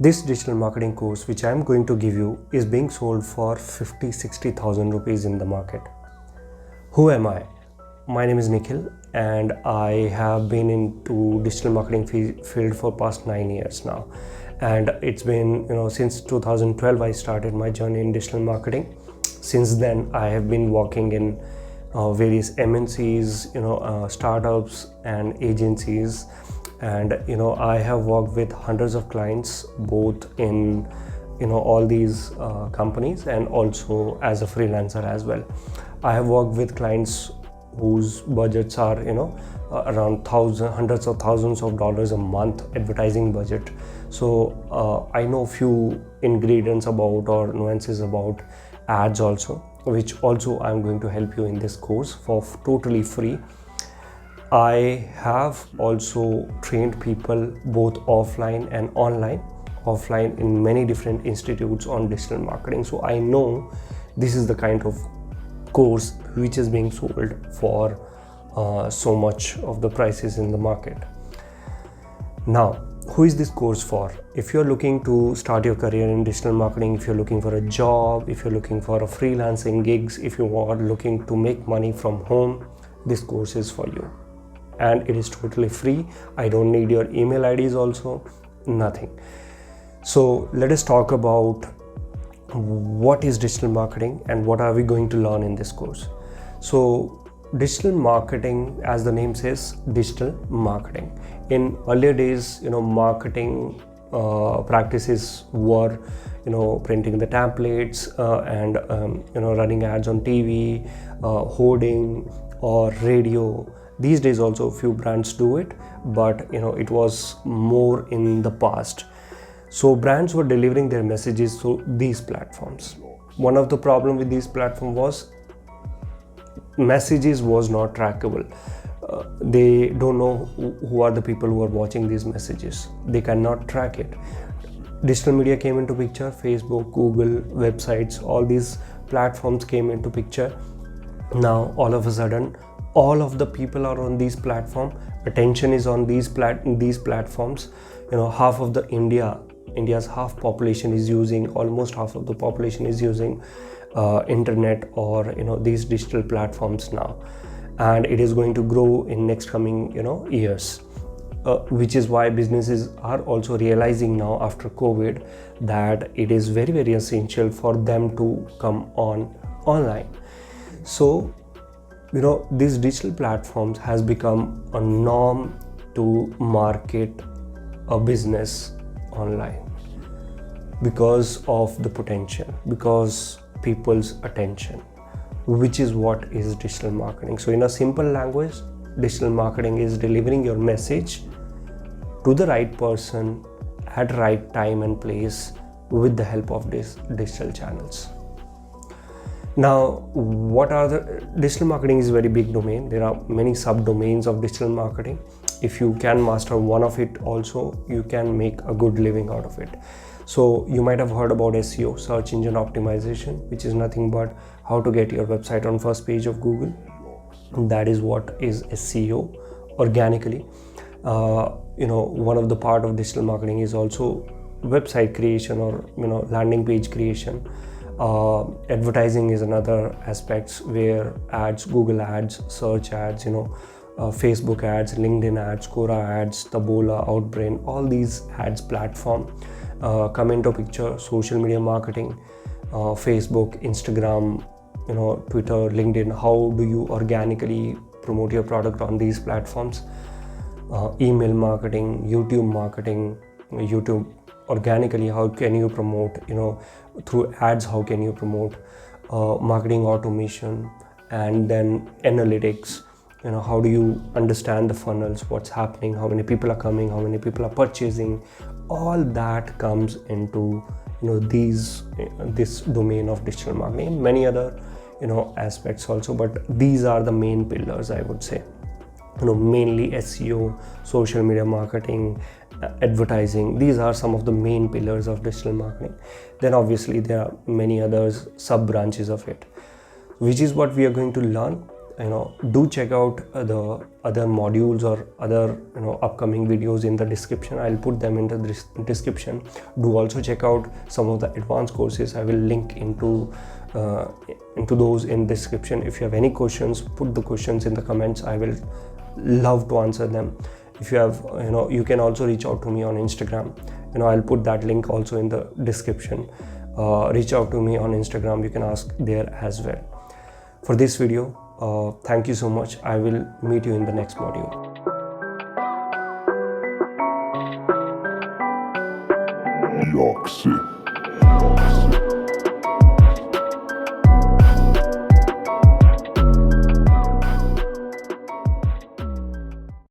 This digital marketing course which I am going to give you is being sold for 50-60,000 rupees in the market. Who am I? My name is Nikhil and I have been into digital marketing field for past 9 years now. And it's been, since 2012 I started my journey in digital marketing. Since then I have been working in various MNCs, startups and agencies, and I have worked with hundreds of clients both in all these companies and also as a freelancer as well. I have worked with clients whose budgets are around hundreds of thousands of dollars a month advertising budget. So I know few ingredients about or nuances about ads also, which also I'm going to help you in this course for totally free. I have also trained people both offline and online, offline in many different institutes on digital marketing. So I know this is the kind of course which is being sold for so much of the prices in the market. Now, who is this course for? If you're looking to start your career in digital marketing, if you're looking for a job, if you're looking for a freelancing gigs, if you are looking to make money from home, this course is for you. And it is totally free. I don't need your email IDs also, nothing. So let us talk about what is digital marketing and what are we going to learn in this course. So digital marketing, as the name says, digital marketing. In earlier days, marketing practices were, printing the templates and running ads on TV, hoarding or radio. These days also few brands do it, but it was more in the past. So brands were delivering their messages through these platforms. One of the problem with these platforms was messages was not trackable. They don't know who are the people who are watching these messages. They cannot track it. Digital media came into picture. Facebook, Google, websites, all these platforms came into picture. Now all of a sudden all of the people are on these platforms. Attention is on these platforms. Half of the India's half population is using, almost half of the population is using internet or these digital platforms now, and it is going to grow in next coming years, which is why businesses are also realizing now after COVID that it is very, very essential for them to come online. So these digital platforms has become a norm to market a business online because of the potential, because people's attention, which is what is digital marketing. So in a simple language, digital marketing is delivering your message to the right person at right time and place with the help of these digital channels. Now, what are the digital marketing is a very big domain. There are many subdomains of digital marketing. If you can master one of it also, you can make a good living out of it. So you might have heard about SEO, search engine optimization, which is nothing but how to get your website on first page of Google. That is what is SEO organically. One of the part of digital marketing is also website creation or landing page creation. Advertising is another aspect where ads, Google ads, search ads, Facebook ads, LinkedIn ads, Quora ads, Taboola, Outbrain, all these ads platform come into picture. Social media marketing, Facebook, Instagram, Twitter, LinkedIn. How do you organically promote your product on these platforms? Email marketing, YouTube organically, how can you promote, through ads, how can you promote, marketing automation, and then analytics, how do you understand the funnels, what's happening, how many people are coming, how many people are purchasing. All that comes into this domain of digital marketing. Many other aspects also, but these are the main pillars, I would say. Mainly SEO, social media marketing, advertising. These are some of the main pillars of digital marketing. Then obviously there are many others sub branches of it, which is what we are going to learn. do check out the other modules or other upcoming videos in the description. I'll put them in the description. Do also check out some of the advanced courses. I will link into those in description. If you have any questions, put the questions in the comments. I will love to answer them. If you have you can also reach out to me on Instagram. I'll put that link also in the description. Reach out to me on Instagram. You can ask there as well. For this video, thank you so much. I will meet you in the next module. Yoxi.